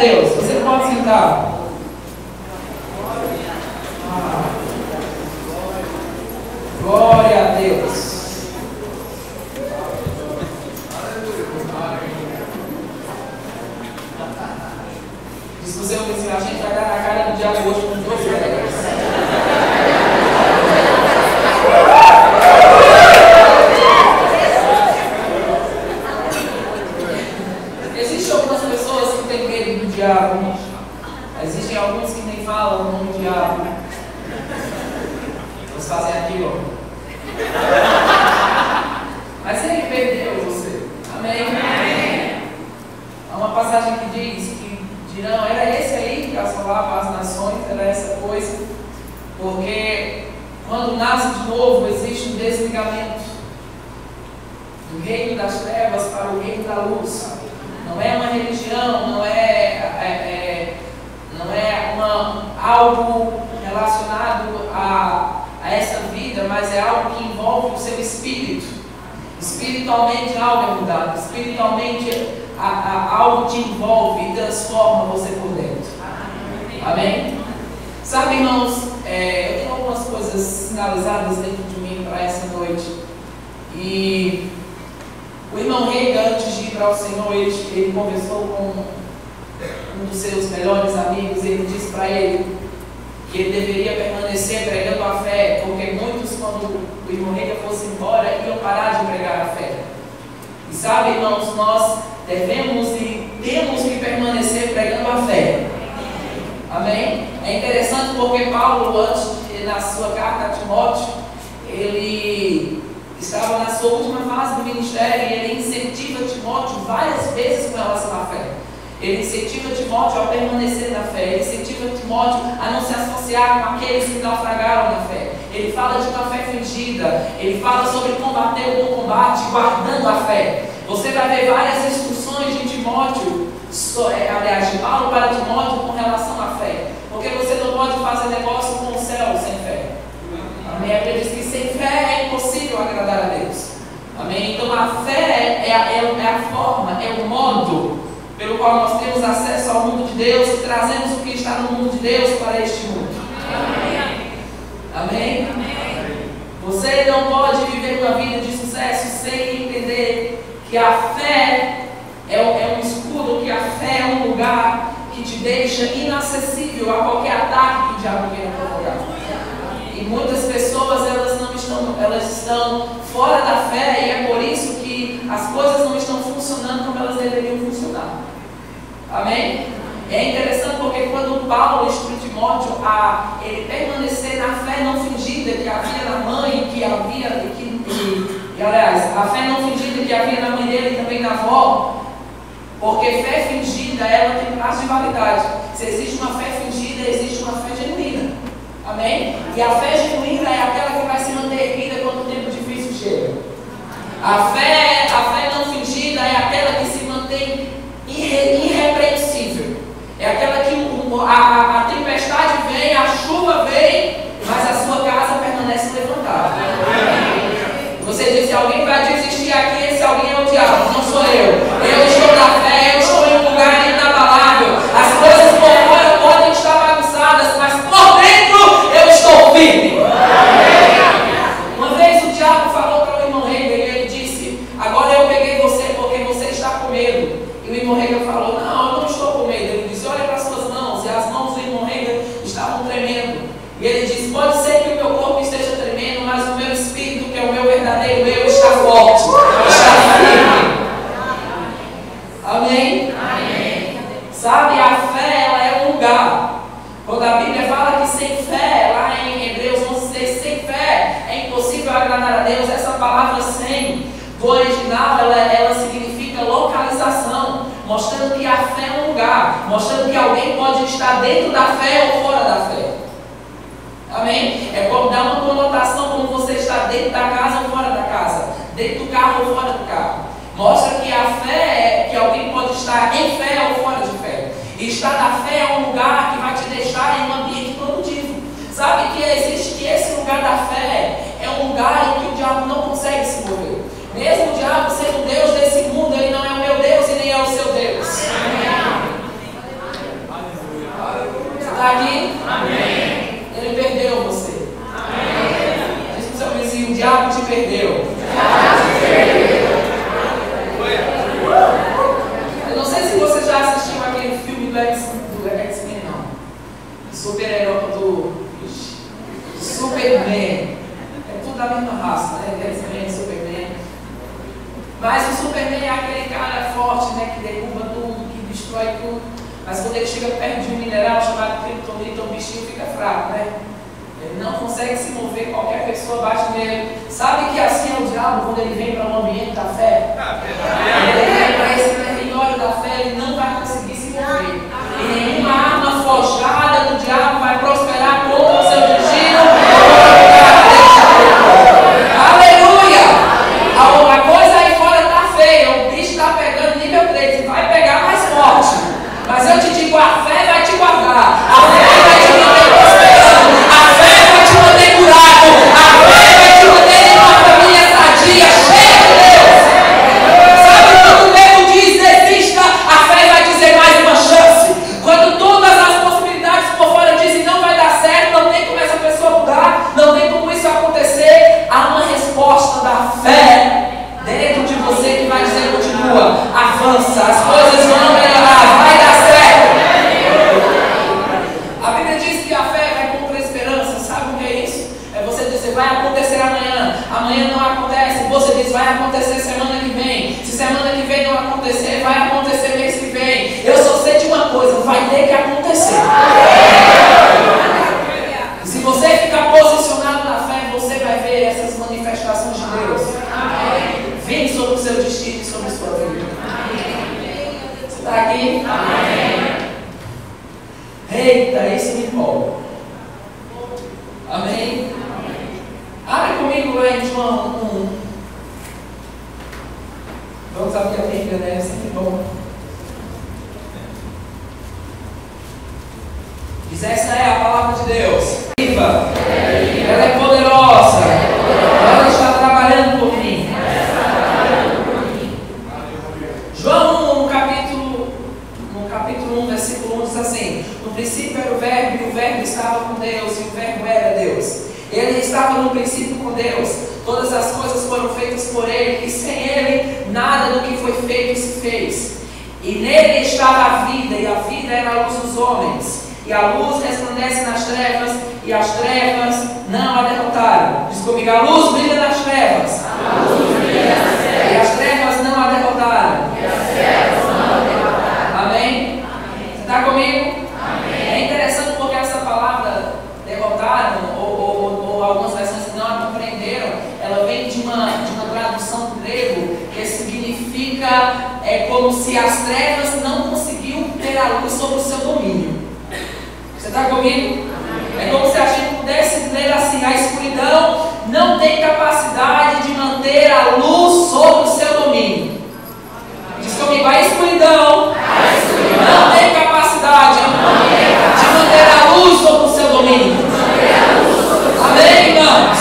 Deus. Você pode sentar. Glória a Deus. Diz que você ouve a gente vai dar na cara do diabo hoje com 2 pedras. Existem algumas pessoas que têm medo do diabo. Existem alguns que nem falam o nome do diabo. Eles fazem aquilo. Mas ele perdeu você. Amém? Há uma passagem que diz que dirão, era esse aí que assolava as nações, era essa coisa. Porque quando nasce de novo existe um desligamento do reino das trevas para o reino da luz. Não é uma religião, não é algo relacionado a essa vida, mas é algo que envolve o seu espírito. Espiritualmente algo é mudado, espiritualmente algo te envolve e transforma você por dentro. Amém? Sabe, irmãos, eu tenho algumas coisas sinalizadas dentro de mim para essa noite. E o irmão Reagan, antes de ir para o Senhor, ele conversou com um dos seus melhores amigos e ele disse para ele que ele deveria permanecer pregando a fé, porque muitos, quando o irmão Reagan fosse embora, iam parar de pregar a fé. E sabe, irmãos, nós devemos e temos que permanecer pregando a fé. Amém? É interessante porque Paulo, antes, na sua carta a Timóteo, ele estava na sua última fase do ministério e ele incentiva Timóteo várias vezes com relação à fé. Ele incentiva Timóteo a permanecer na fé. Ele incentiva Timóteo a não se associar com aqueles que naufragaram na fé. Ele fala de uma fé fingida. Ele fala sobre combater o bom combate, guardando a fé. Você vai ver várias instruções de Timóteo, de Paulo para Timóteo com relação à fé. Porque você não pode fazer negócio com o céu sem fé. Amém? A Bíblia diz que sem fé é impossível agradar a Deus. Amém? Então a fé é a forma, é o modo pelo qual nós temos acesso ao mundo de Deus e trazemos o que está no mundo de Deus para este mundo. Amém? Amém? Você não pode viver uma vida de sucesso sem entender que a fé é um escudo, que a fé é um lugar que te deixa inacessível a qualquer ataque que o diabo queira provocar. E muitas pessoas elas estão fora da fé e é por isso que as coisas não estão funcionando como elas deveriam funcionar. Amém? É interessante porque quando Paulo instrui Timóteo a ele permanecer na fé não fingida que havia na mãe, aliás, a fé não fingida que havia na mãe dele e também na avó, porque fé fingida ela tem prazo de validade. Se existe uma fé fingida, existe uma fé genuína. Amém? E a fé genuína é aquela que vai se manter erguida quando o tempo difícil chega. A fé não fingida é aquela que se mantém irrepreensível. É aquela que a tempestade vem, a chuva vem, mas a sua casa permanece levantada. Você diz, se alguém vai desistir aqui, esse alguém é o diabo, não sou eu. Eu estou na fé, eu estou em um lugar inabalável. As coisas por fora podem estar bagunçadas, mas por dentro eu estou firme. Uma vez o diabo falou para o irmão Reagan e ele disse, agora eu peguei você porque você está com medo. E o irmão Reagan falou, não, eu não estou com medo. Ele disse, olha para as suas mãos. E as mãos do irmão Reagan estavam tremendo. E ele disse, pode ser que o meu corpo esteja tremendo, mas o meu espírito, que é o meu verdadeiro eu, está forte, está firme. Amém? Amém? Sabe, a fé, ela é um lugar. Quando a Bíblia fala que sem fé, lá em Hebreus 11:6, sem fé é impossível agradar a Deus. Essa palavra sem, do original, ela significa localização, mostrando que a fé é um lugar, mostrando que alguém pode estar dentro da fé ou fora da fé. Amém? É como dar uma conotação como você está dentro da casa ou fora da casa, dentro do carro ou fora do carro. Mostra que a fé é que alguém pode estar em fé ou fora de fé. E estar na fé é um lugar que vai te deixar em um ambiente produtivo. Sabe que existe que esse lugar da fé é um lugar em que o diabo não consegue se mover. Mesmo o diabo sendo Deus desse mundo, ele não é o meu Deus e nem é o seu Deus. diabo te perdeu. Eu não sei se você já assistiu aquele filme do X-Men, não. Super-herói do Superman. É tudo da mesma raça, né? X-Men, Superman. Mas o Superman é aquele cara forte, né? Que derruba tudo, que destrói tudo. Mas quando ele chega perto de um mineral chamado Kryptonita, o bichinho fica fraco, né? Ele não consegue se mover, qualquer pessoa bate nele. Sabe que assim é o diabo quando ele vem para um ambiente da fé? Ele vem para esse território da fé, ele não vai conseguir se mover. E nenhuma arma forjada do diabo vai prosperar contra o seu destino. Aleluia! A coisa aí fora está feia, o bicho está pegando nível 3 e vai pegar mais forte. Mas eu te digo, a fé vai te guardar, a fé vai te manter prosperando, a fé vai te manter curado, a fé vai te manter em uma família sadia, cheia de Deus. Sabe quando o medo diz desista, a fé vai dizer mais uma chance. Quando todas as possibilidades por fora dizem não vai dar certo, não tem como essa pessoa mudar, não tem como isso acontecer, há uma resposta da fé dentro de você que vai dizer continua, avança, as coisas vão melhorar, vai dar certo. A Bíblia diz que a fé vai contra a esperança. Sabe o que é isso? É você dizer vai acontecer amanhã, amanhã não acontece, você diz vai acontecer semana que vem, se semana que vem não acontecer, vai acontecer mês que vem. Eu só sei de uma coisa, vai ter que acontecer. E se você ficar posicionado na fé, você vai ver essas manifestações de Deus vir sobre o seu destino e sobre a sua vida. Você está aqui? Amém. Eita, isso me empolga. Amém? Abre comigo lá em João 1. Vamos abrir a Bíblia, né? É sempre bom. Diz, essa é a palavra de Deus. Viva! Ela é poderosa. Ela está trabalhando por mim. João 1, no capítulo 1, versículo 1 diz assim: no princípio era o verbo, e o verbo estava com Deus, e o verbo era Deus. Ele estava no princípio com Deus. Todas as coisas foram feitas por Ele, e sem Ele nada do que foi feito se fez. E nele estava a vida, e a vida era a luz dos homens. E a luz resplandece nas trevas, e as trevas não a derrotaram. Diz comigo, a luz brilha nas trevas. A luz brilha nas trevas. E as trevas não a derrotaram. E as trevas não a derrotaram. Amém? Você está comigo? Amém. É interessante porque essa palavra derrotaram, ou algumas versões que não a compreenderam, ela vem de uma tradução do grego que significa como se as trevas não conseguiam ter a luz sobre o seu domínio. Você está comigo? É como se a gente pudesse ler assim: a escuridão não tem capacidade de manter a luz sobre o seu domínio. Diz comigo, a escuridão não tem capacidade de manter a luz sobre o seu domínio. Amém, irmãos?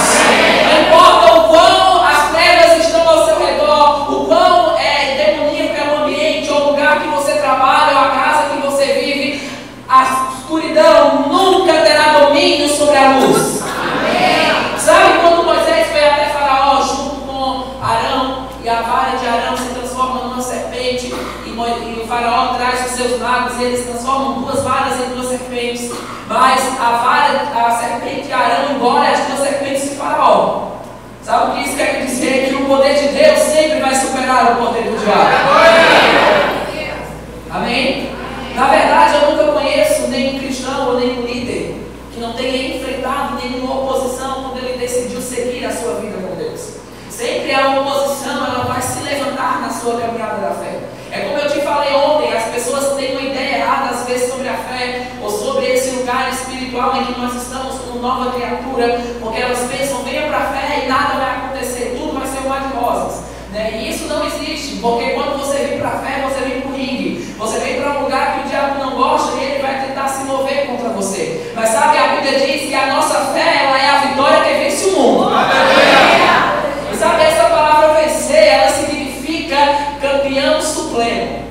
Não importa o quão as trevas estão ao seu redor, o quão demoníaco é o ambiente, ou o lugar que você trabalha, ou a casa que você vive, a escuridão nunca terá domínio sobre a luz. Amém. Sabe quando Moisés foi até Faraó junto com Arão, e a vara de Arão se transforma numa serpente, e o Faraó traz os seus magos, e eles transformam duas varas em duas serpentes, mas a serpente de Arão engole as duas serpentes de Faraó. Sabe o que isso quer dizer? Que o poder de Deus sempre vai superar o poder do diabo. Amém? Na verdade, eu nunca conheço nenhum cristão ou nenhum líder que não tenha enfrentado nenhuma oposição quando ele decidiu seguir a sua vida com Deus. Sempre a oposição, ela vai se levantar na sua caminhada da fé. É como eu te falei ontem, as pessoas têm uma ideia errada às vezes sobre a fé, ou sobre esse lugar espiritual em que nós estamos como nova criatura, porque elas pensam, venha para a fé e nada vai acontecer, tudo vai ser um mar de rosas. E isso não existe, porque quando você vem para a fé, você vem para o ringue, você vem para um lugar que o diabo não gosta e ele vai tentar se mover contra você. Mas sabe, a Bíblia diz que a nossa fé, ela é a vitória que vence o mundo. E sabe, essa palavra vencer, ela significa campeão supremo.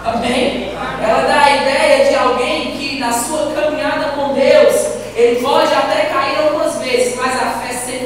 Amém? Ela dá a ideia de alguém que na sua caminhada com Deus, ele pode até cair algumas vezes, mas a fé sempre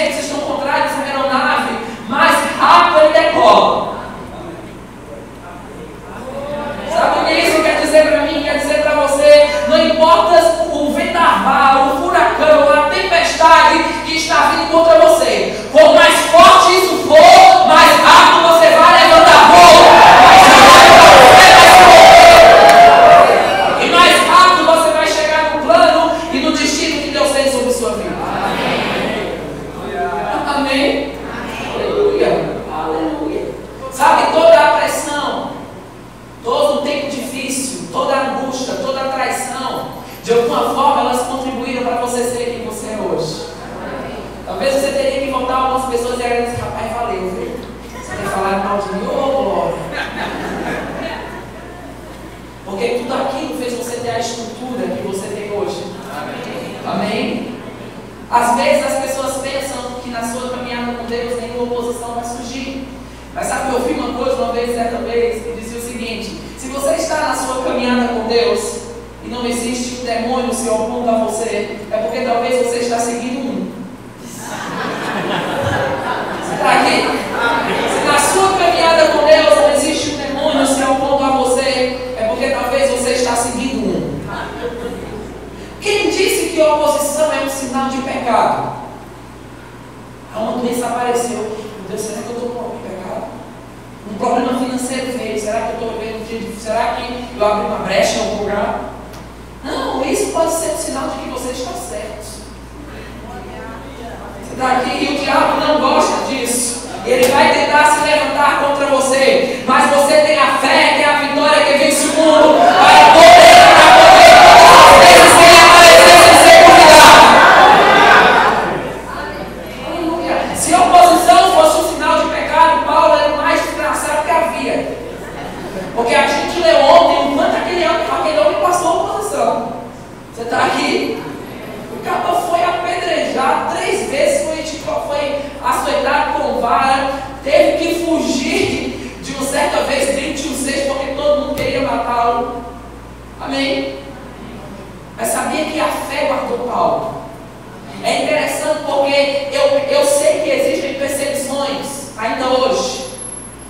ventos estão contrários à aeronave, mais rápido ele decola. Sabe o que isso quer dizer para mim? Quer dizer para você, não importa o vendaval, o furacão, a tempestade que está vindo contra você, quanto mais forte isso for, mais rápido você vai levantar voo, mais rápido você vai se mover, e mais rápido você vai chegar no plano e no destino que Deus tem sobre sua vida. Amém? Aleluia. Aleluia. Sabe, toda a pressão, todo o tempo difícil, toda a angústia, toda a traição, de alguma forma elas contribuíram para você ser quem você é hoje. Talvez você teria que voltar a algumas pessoas e dizer, rapaz, valeu, viu? Você tem falado mal de mim, ô glória. Porque tudo aquilo fez você ter a estrutura que você tem hoje. Amém? Às vezes as pessoas pensam que na sua caminhada com Deus nenhuma oposição vai surgir. Mas sabe que eu ouvi uma coisa uma vez, certa vez, que dizia o seguinte: se você está na sua caminhada com Deus e não existe um demônio se opondo a você, é porque talvez você está seguindo um. Você está aqui? Se na sua caminhada com Deus não existe um demônio se opondo a você, é porque talvez você está seguindo um. Quem disse que a oposição é um sinal de pecado? Uma doença apareceu. Meu Deus, será que eu estou com pecado? Um problema financeiro veio. Será que eu estou vivendo um dia difícil? Será que eu abri uma brecha em algum lugar? Não, isso pode ser um sinal de que você está certo. Você está aqui e o diabo não gosta disso. Ele vai tentar se levantar contra você. Mas você tem a fé, que é a vitória que vence o mundo. Para poder contra vezes sem aparecer, sem ser convidado. Aleluia. Se a oposição fosse um sinal de pecado, Paulo era o mais desgraçado que havia. Porque a gente leu ontem o quanto aquele homem passou a oposição. Você está aqui? O cabo foi apedrejado 3 vezes, foi açoitado com vara, teve que fugir de uma certa vez, 36, porque todo mundo queria matá-lo. Amém? Mas sabia que a fé guardou Paulo. É interessante porque eu sei que existem perseguições ainda hoje.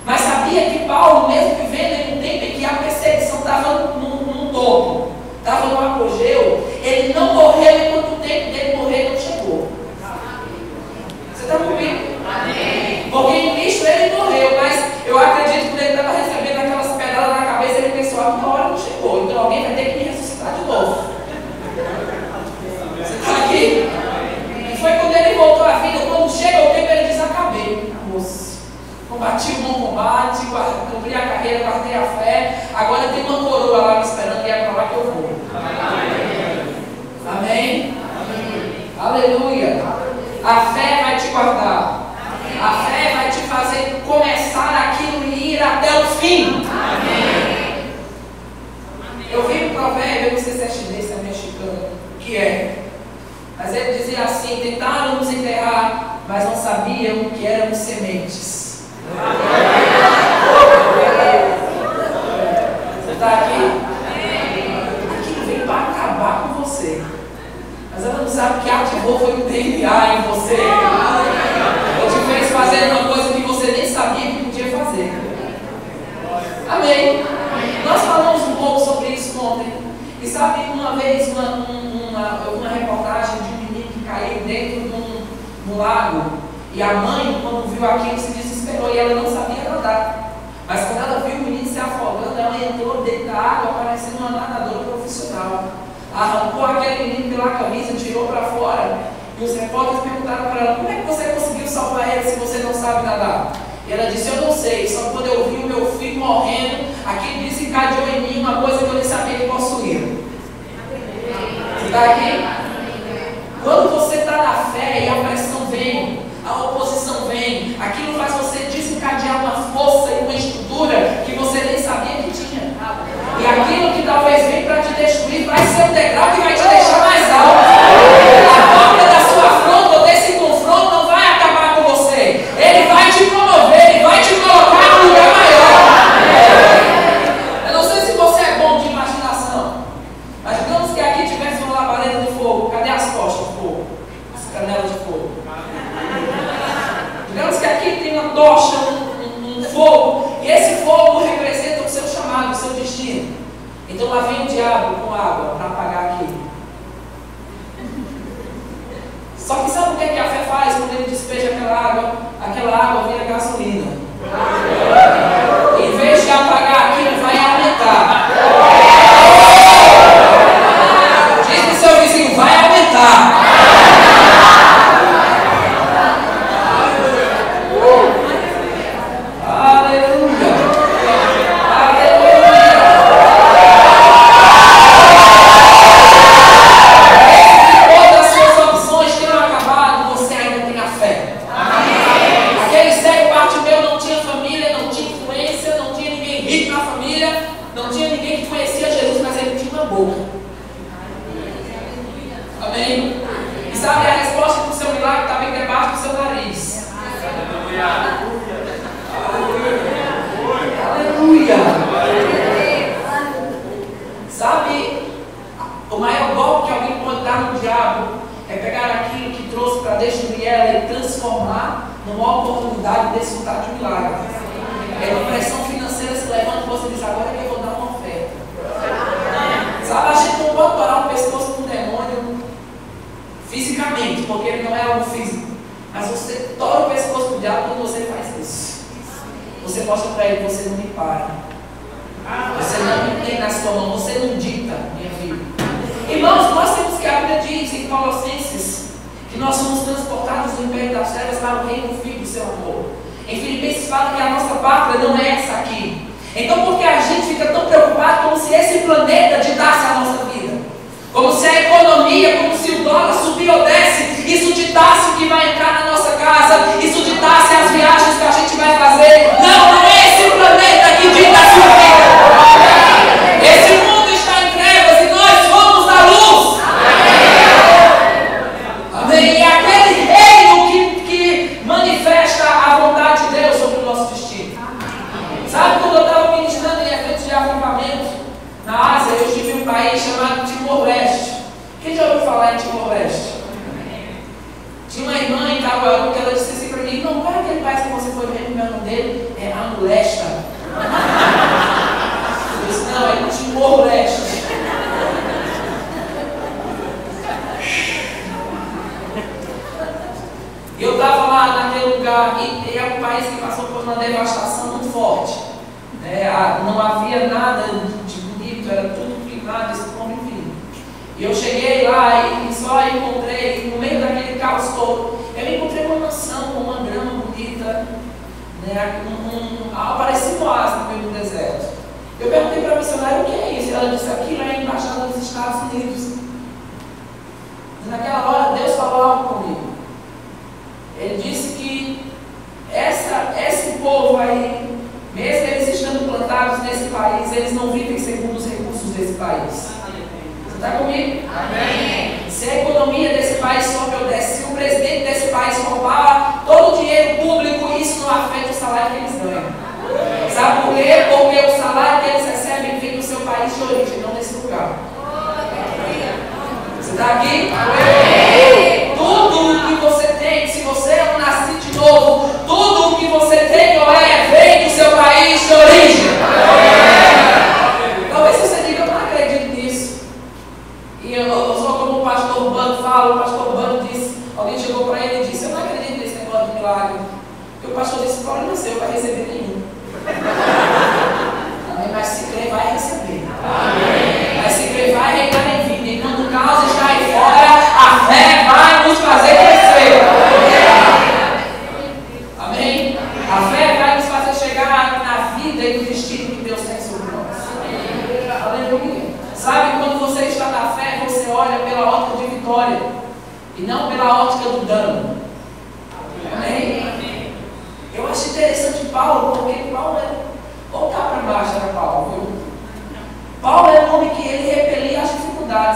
Mas sabia que Paulo, mesmo vivendo em um tempo em que a perseguição estava no topo, estava no apogeu, ele não morreu enquanto o tempo dele morrer não chegou. Você está comigo? Amém. Porque em Cristo ele morreu, mas eu acredito que ele estava recebendo aquelas pedradas na cabeça, ele pensou, uma hora não chegou, então alguém vai ter que me ressuscitar de novo. Você está aqui? E foi quando ele voltou à vida, quando chega o tempo, ele diz, acabei, moço. Combati o bom combate, cumpri a carreira, guardei a fé, agora tem uma coroa lá me esperando e é para lá que eu vou. Amém? Amém? Aleluia. A fé vai te guardar. A fé vai te fazer começar aquilo e ir até o fim. Amém. Eu vi um provérbio, eu não sei se é chinês, se é mexicano, que é, mas ele dizia assim: tentaram nos enterrar, mas não sabiam que éramos sementes. Você está aqui? Aquilo veio para acabar com você. Mas ela não sabe que ativou foi o DNA em você. Ou te fez fazer uma coisa que você nem sabia que podia fazer. Amém? Nós falamos um pouco sobre isso ontem. E sabe, uma vez, uma reportagem de um menino que caiu dentro de um lago. E a mãe, quando viu aquilo, se desesperou e ela não sabia nadar. Mas quando ela viu o menino se afogando, ela entrou dentro da água, parecendo uma nadadora profissional. Arrancou aquele menino pela camisa, tirou para fora. E os repórteres perguntaram para ela: como é que você conseguiu salvar ele se você não sabe nadar? E ela disse: eu não sei, só quando eu vi o meu filho morrendo, aquilo desencadeou em mim uma coisa que eu nem sabia que possuía. Você está aqui? Quando você está na fé e a pressão vem, a oposição vem, aquilo faz você desencadear uma força e uma estrutura que você nem sabia que tinha. E aquilo que talvez venha para te destruir vai ser um degrau que vai te deixar mais alto. A porta da sua afronta ou desse confronto não vai acabar com você. Ele vai te promover, ele vai te colocar num lugar maior. Eu não sei se você é bom de imaginação, mas digamos que aqui tivesse uma labareda de fogo. Cadê as costas de fogo? As canelas de fogo. tocha, um fogo, e esse fogo representa o seu chamado, o seu destino. Então lá vem o diabo com água para apagar aquilo. Só que sabe o que a fé faz quando ele despeja aquela água? Aquela água vira gasolina. Em vez de apagar aquilo, vai aumentar. Diz para o seu vizinho, vai aumentar.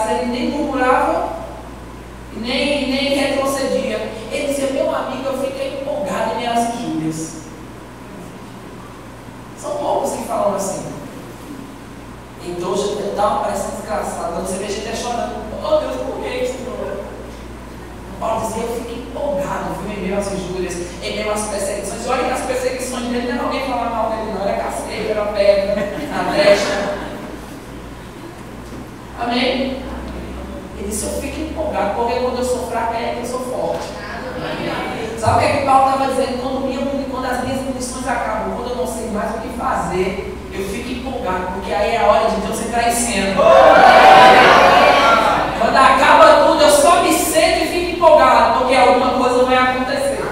Ele nem murmurava, nem retrocedeu. luxúrias, em meio às perseguições. E olha que as perseguições dele não era alguém falar mal dele, não, era casqueiro, era pedra, na brecha. Amém? Ele disse: eu fico empolgado, porque quando eu sou fraco é que eu sou forte. Sabe o que Paulo estava dizendo? Quando as minhas munições acabam, quando eu não sei mais o que fazer, eu fico empolgado, porque aí é a hora de Deus entrar em cena. Quando acaba tudo, eu só me sento e fico empolgado, porque alguma coisa vai acontecer.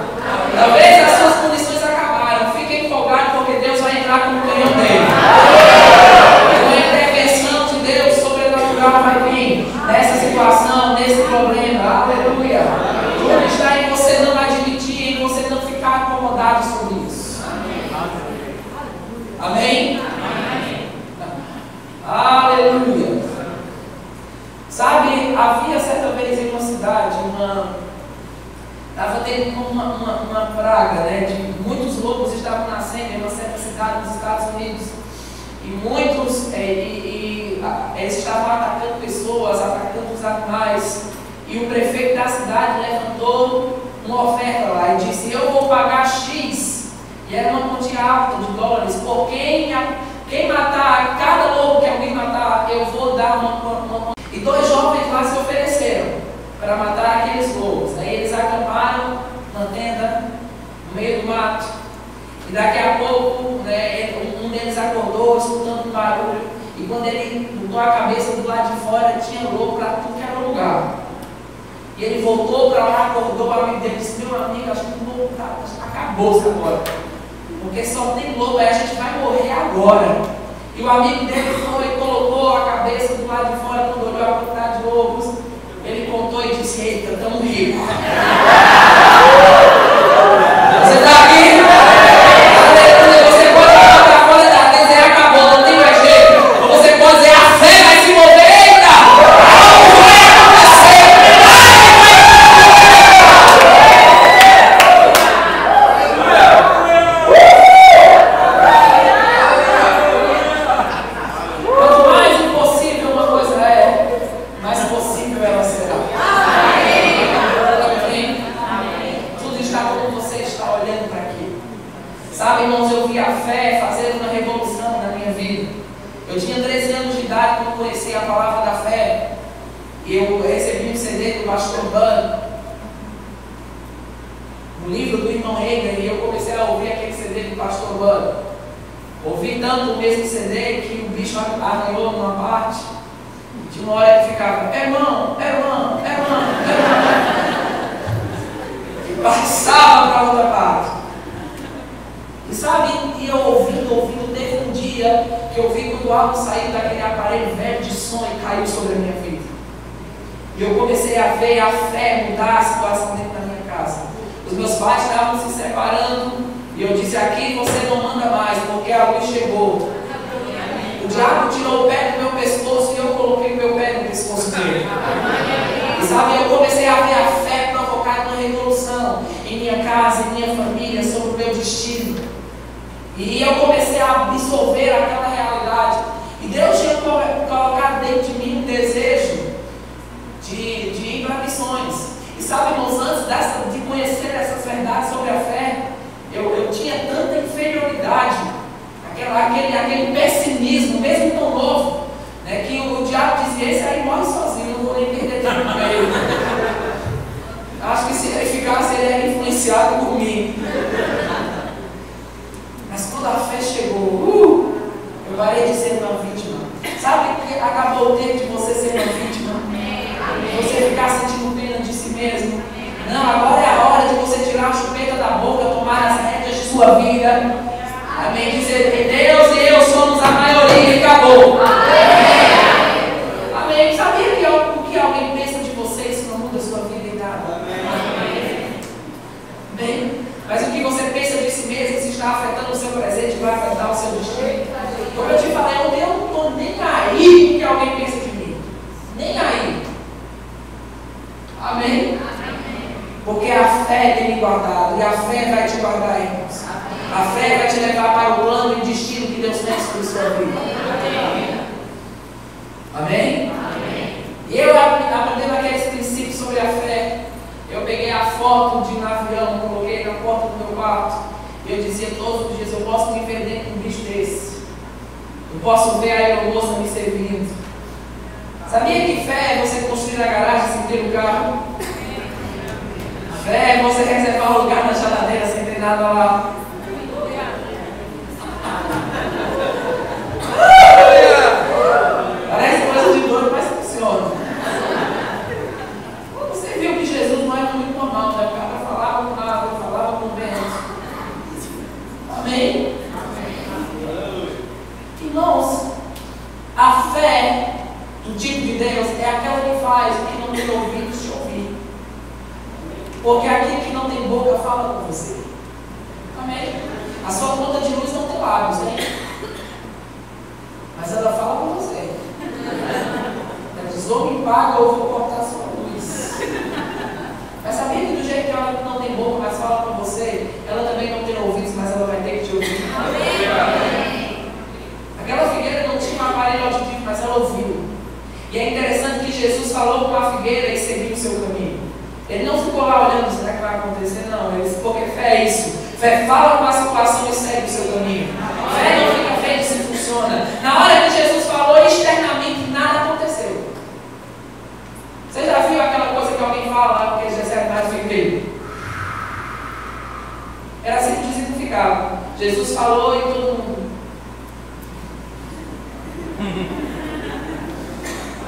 Talvez as suas munições acabaram, fique empolgado, porque Deus vai entrar com o canhão dele. A intervenção de Deus sobrenatural vai vir nessa situação, nesse problema. Aleluia. Tudo está em você não admitir, em você não ficar acomodado sobre isso. Amém? Aleluia. Sabe, havia certa vez em uma cidade, estava tendo uma praga, né, de muitos lobos estavam nascendo em uma certa cidade nos Estados Unidos. E muitos, eles estavam atacando pessoas, atacando os animais. E o prefeito da cidade levantou uma oferta lá e disse: eu vou pagar X. E era uma quantia alta de dólares. Por quem matar, cada lobo que alguém matar, eu vou dar uma. E 2 jovens lá se ofereceram para matar aqueles lobos. Aí eles acamparam na tenda, no meio do mato. E daqui a pouco, né, um deles acordou escutando um barulho. E quando ele botou a cabeça do lado de fora, tinha lobo para tudo que era lugar. E ele voltou para lá, acordou, o amigo dele disse: meu amigo, acho que o lobo acabou-se agora. Porque só tem lobo, aí a gente vai morrer agora. E o amigo dele foi e colocou a cabeça do lado de fora, quando olhou a quantidade de lobos, ele contou e disse: eita, estamos ricos. Você está aqui? Aleluia. Você pode olhar para fora da dizer: acabou, não tem mais jeito. Ou você pode dizer: a fé vai se mover, eita! Algo vai acontecer! Quanto mais impossível uma coisa é, mais possível ela será. Tudo está como você está olhando para aqui. Sabe, irmãos, eu vi a fé fazer uma revolução na minha vida. Eu tinha 13 anos de idade quando conheci a palavra da fé. E eu recebi um CD do pastor Bud, um livro do irmão Reagan, e eu comecei a ouvir aquele CD do pastor Bud. Ouvi tanto o mesmo CD que o bicho arranhou numa parte. De uma hora ele ficava: irmão, irmão, irmão, irmão. E passava para outra parte. E sabe, e eu ouvindo, teve um dia que eu vi quando algo saiu daquele aparelho velho de som e caiu sobre a minha vida. E eu comecei a ver a fé mudar a situação dentro da minha casa. Os meus pais estavam se separando e eu disse: aqui você não manda mais, porque a luz chegou. O diabo tirou o pé do meu pescoço e eu coloquei o meu pé no pescoço dele. E sabe, eu comecei a ver a fé provocar uma revolução em minha casa, em minha família, sobre o meu destino. E eu comecei a absorver aquela realidade. E Deus tinha colocado dentro de mim um desejo de ir para missões. E sabe, irmãos, antes de conhecer essas verdades sobre a fé, eu tinha tanta inferioridade, aquele pessimismo, mesmo tão novo, né, que o diabo dizia: esse aí morre sozinho, não vou nem perder tempo com ele. Acho que se ele ficasse, ele era influenciado por mim. Mas quando a fé chegou, eu parei de ser uma vítima. Sabe que acabou o tempo de você ser uma vítima? Você ficar sentindo pena de si mesmo? Não, agora é a hora de você tirar a chupeta da boca, tomar as rédeas de sua vida. Amém? Dizer: Deus e eu somos a maioria e acabou. Amém? Sabia que o que alguém pensa de você, isso não muda a sua vida em nada? Bem, mas o que você pensa de si mesmo, se está afetando o seu presente, vai afetar o seu destino. Como eu te falei, eu não estou nem aí com o que alguém pensa de mim. Nem aí. Amém? Porque a fé tem me guardado. E a fé vai te guardar, irmãos. A fé vai te levar para o plano e destino que Deus tem sobre a sua vida. Amém? E eu aprendendo aqueles princípios sobre a fé, eu peguei a foto de um avião, coloquei na na porta do meu quarto. E eu dizia todos os dias, eu posso me perder com um bicho desse. Eu posso ver a aeromoça me servindo. Sabia que fé é você construir na garagem sem ter um carro? Fé é você reservar um lugar na geladeira sem ter nada lá. Parece coisa de doido, mas funciona. Você viu que Jesus não era muito normal, né? O cara falava com nada, falava com vento. Amém? Irmãos, a fé do tipo de Deus é aquela que faz o que não tem ouvidos te ouvir. Porque aquele que não tem boca fala com você. Amém? A sua conta de luz não tem lábios, hein? Mas ela fala com você. Ela diz, ou me paga ou vou cortar a sua luz. Mas sabia que do jeito que ela não tem boca, mas fala com você, ela também não tem ouvidos, mas ela vai ter que te ouvir. Aquela figueira não tinha um aparelho auditivo, mas ela ouviu. E é interessante que Jesus falou com a figueira e seguiu o seu caminho. Ele não ficou lá olhando, será que vai acontecer? Não, ele disse, porque fé é isso. Fé fala com a situação e segue o seu caminho. Fé não fica vendo se funciona. Na hora que Jesus falou, externamente nada aconteceu. Você já viu aquela coisa que alguém fala lá porque eles recebem mais do que era assim que significava. Jesus falou e todo mundo.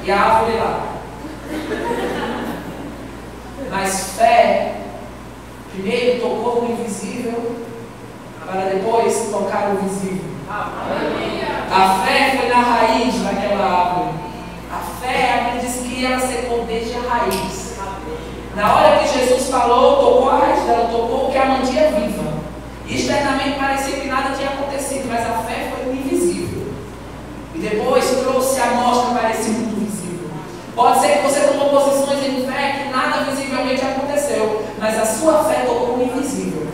E a árvore lá. Mas fé, primeiro tocou no invisível, para depois tocar no visível. A fé foi na raiz daquela árvore. A fé, a Bíblia diz que ela secou desde a raiz. Na hora que Jesus falou, tocou a raiz dela, tocou o que a mantinha viva. Externamente parecia que nada tinha acontecido, mas a fé foi no invisível. E depois trouxe a mostra para esse mundo visível. Pode ser que você tomou posições em fé que nada visivelmente aconteceu, mas a sua fé tocou no invisível.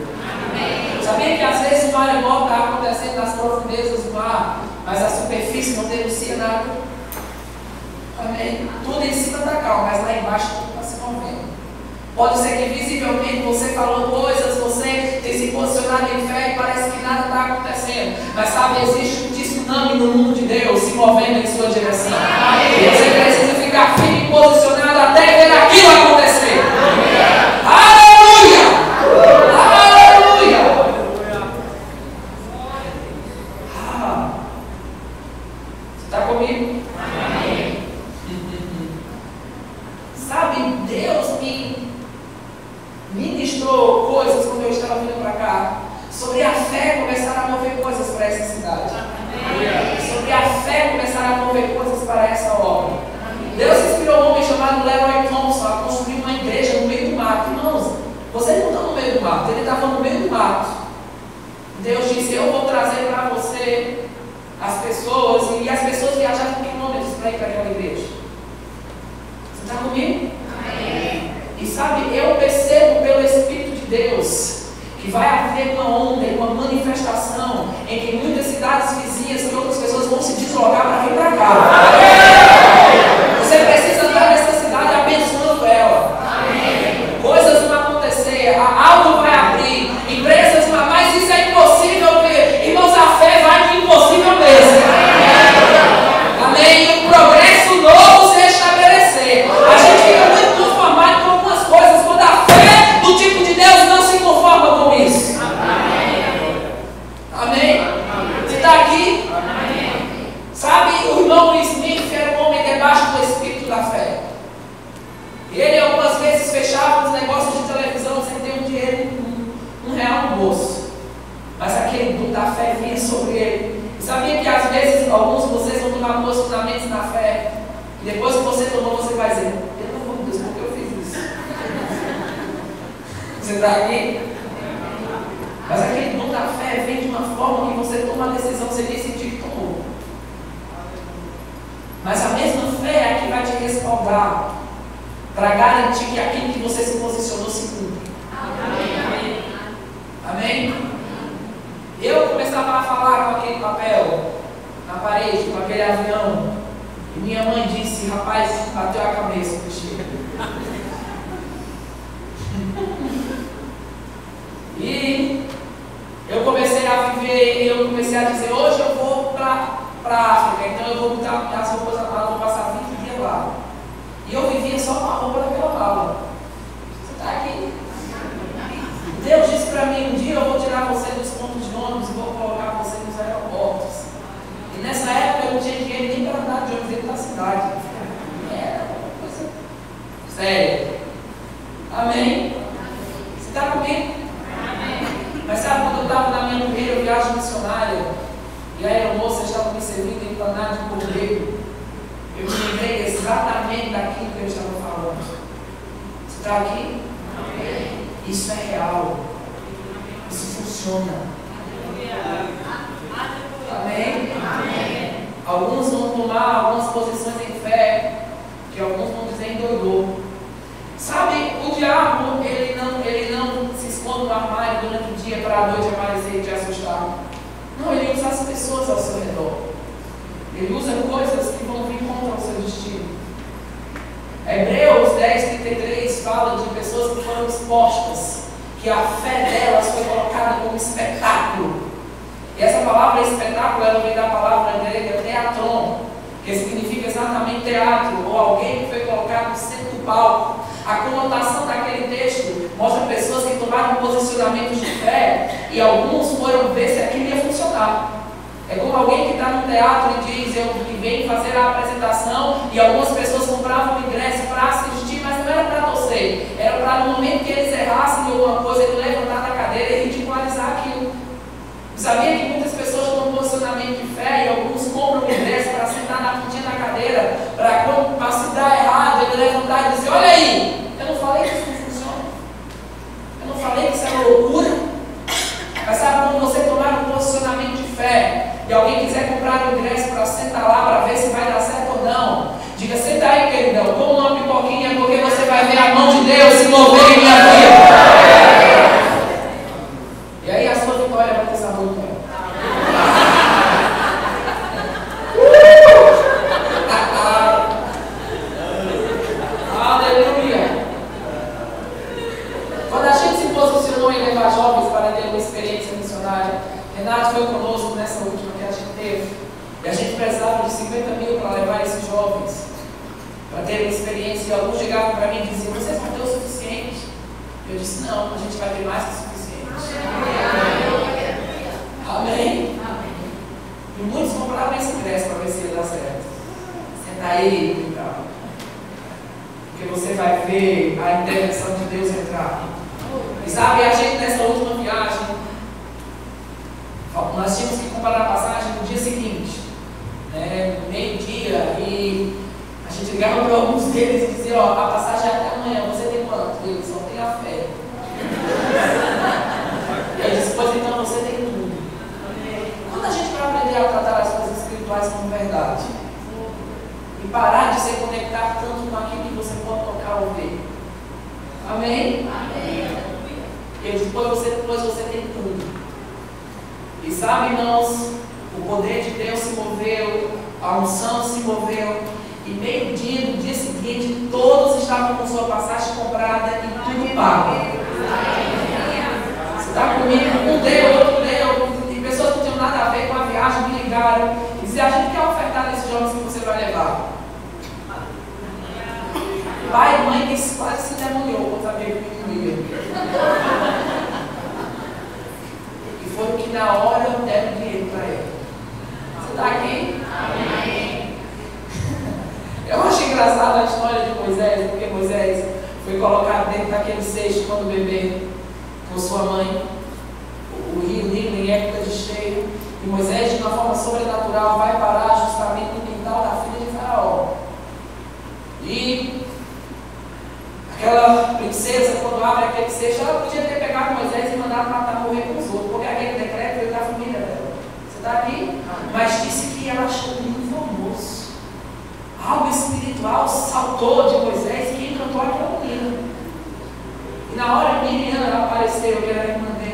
Sabia que às vezes o maremoto está acontecendo nas profundezas do mar, mas a superfície não denuncia nada? Amém? Tudo em cima da calma, mas lá embaixo tudo está se movendo. Pode ser que visivelmente você falou coisas, você tem se posicionado em fé e parece que nada está acontecendo. Mas sabe, existe um tsunami no mundo de Deus se movendo em sua direção. E você precisa ficar firme e posicionado até ver aquilo acontecer. Aleluia! Aleluia! Você está comigo? Amém. Sabe, Deus me ministrou coisas quando eu estava vindo para cá, sobre a fé começar a mover coisas para essa cidade. Sobre a fé começar a mover coisas para essa obra. Deus inspirou um homem chamado Leroy Thompson a construir uma igreja no meio do mato. Irmãos, vocês não estão no meio do mato, ele estava no meio do mato. Deus disse, eu vou trazer para você as pessoas, e as pessoas viajavam quilômetros para ir para aquela igreja. Você está comigo? Amém. E sabe, eu percebo pelo Espírito de Deus que vai haver uma onda, uma manifestação em que muitas cidades vizinhas e outras pessoas vão se deslocar para vir para cá. Você precisa andar nessa cidade abençoando ela. Amém. Coisas vão acontecer, algo vai abrir, empresas, mas isso é impossível, porque, irmãos, a fé vai no impossível mesmo. Amém. E o progresso novo se estabelecer. A gente fica muito conformado com algumas coisas, quando a fé do tipo de Deus não se conforma com isso. Amém? Você está aqui? Amém. Sabe, o irmão Smith era um homem debaixo do espírito da fé. Ele algumas vezes fechava os negócios de televisão sem ter um dinheiro, um real no bolso. Mas aquele dom da fé vinha sobre ele. E sabia que às vezes alguns de vocês vão tomar posicionamentos na fé, e depois que você tomou, você vai dizer, eu não vou, Deus, por que eu fiz isso? Você está aqui? Mas aquele dom da fé vem de uma forma que você toma a decisão sem nem sentir que tomou. Mas a mesma fé é a que vai te respaldar para garantir que aquilo que você se posicionou se cumpre. Amém? Amém? Eu começava a falar com aquele papel na parede, com aquele avião, e minha mãe disse, rapaz, bateu a cabeça, Cristina. E eu comecei a dizer, hoje eu vou para a África, então eu vou botar as roupas na mala, vou passar 20 dias lá. E eu vivia só com a roupa daquela mala. Você está aqui? Deus disse para mim, um dia eu vou tirar você dos pontos de ônibus e vou colocar você nos aeroportos. E nessa época eu não tinha dinheiro nem para andar de ônibus dentro da cidade. Era uma coisa séria. Amém? Você está comigo? Amém. Mas sabe, quando eu estava na minha primeira viagem missionária, e a aeromoça estava me servindo em empanado de cordeiro, eu me lembrei exatamente daquilo que eu estava falando. Você está aqui? Amém. Isso é real. Isso funciona. Amém? Amém. Alguns vão tomar algumas posições em fé, que alguns vão dizer endoidou. Sabe, o diabo, ele não se esconde no armário durante o dia para a noite aparecer e te assustar. Não, ele usa as pessoas ao seu redor. Ele usa coisas que vão vir contra o seu destino. Hebreus 10:33 fala de pessoas que foram expostas, que a fé delas foi colocada como espetáculo. E essa palavra espetáculo, ela vem da palavra grega teatron, que significa exatamente teatro, ou alguém que foi colocado no centro do palco. A conotação daquele texto mostra pessoas que tomaram posicionamentos de fé e alguns foram ver se aquilo ia funcionar. É como alguém que está no teatro e diz, eu que vem fazer a apresentação, e algumas pessoas compravam o ingresso para assistir, mas não era para torcer, era para no momento que eles errassem em alguma coisa, ele levantar da cadeira e ridicularizar aquilo. Sabia que muitas pessoas tomam posicionamento de fé e alguns compram o ingresso para sentar na pontinha da cadeira, para se dar errado, ele levantar e dizer, olha aí, eu não falei que isso não funciona, eu não falei que isso é loucura. Mas sabe quando você tomar um posicionamento de fé e alguém quiser comprar o ingresso para sentar lá para ver se vai dar certo ou não, diga, senta aí, queridão, coma uma pipoquinha, porque você vai ver a mão de Deus se mover em minha vida. E aí a sua vitória vai ter sabor do mel. Aleluia! Quando a gente se posicionou em levar jovens para ter uma experiência missionária, Renato foi conosco nessa última que a gente teve, e a gente precisava de 50 mil para levar esses jovens para ter uma experiência, e alguns chegavam para mim e diziam, vocês vão ter o suficiente? Eu disse, não, a gente vai ter mais que o suficiente. Amém? E muitos compraram esse ingresso para ver se ia dar certo. Senta aí, então. Porque você vai ver a intervenção de Deus entrar. E sabe, a gente nessa última viagem, nós tínhamos que comprar a passagem no dia seguinte, né, meio-dia, e a gente ligava para alguns deles e dizia, ó, a passagem é até amanhã, você tem quanto? Eles só tem a fé. E eu disse, pois então você tem tudo. Quando a gente vai aprender a tratar as coisas espirituais como verdade e parar de se conectar tanto com aquilo que você pode tocar ou ver. Amém? Amém. Eu disse, pois você tem tudo. E sabe, irmãos, o poder de Deus se moveu, a unção se moveu, e meio-dia, no dia seguinte, todos estavam com sua passagem comprada e tudo pago. Você está comigo? Um deu, outro deu, e pessoas que não tinham nada a ver com a viagem me ligaram e diziam, a gente quer ofertar nesses jovens que você vai levar. Pai e mãe que quase se demoniou quando sabia que me ia. E foi o que na hora eu deram dinheiro para ele. Você está aqui? Amém. Eu acho engraçada a história de Moisés, porque Moisés foi colocado dentro daquele cesto quando bebê com sua mãe, o rio Nilo em época de cheio, e Moisés, de uma forma sobrenatural, vai parar justamente no quintal da filha de Faraó. E aquela princesa, quando abre aquele cesto, ela podia ter pegado Moisés e mandado matar, morrer com os outros, porque aquele decreto veio da família dela. Você está aqui? Mas disse que ela achou muito famoso. Algo espiritual saltou de Moisés que encantou aquela menina. E na hora Miriam apareceu, que era a irmã dele.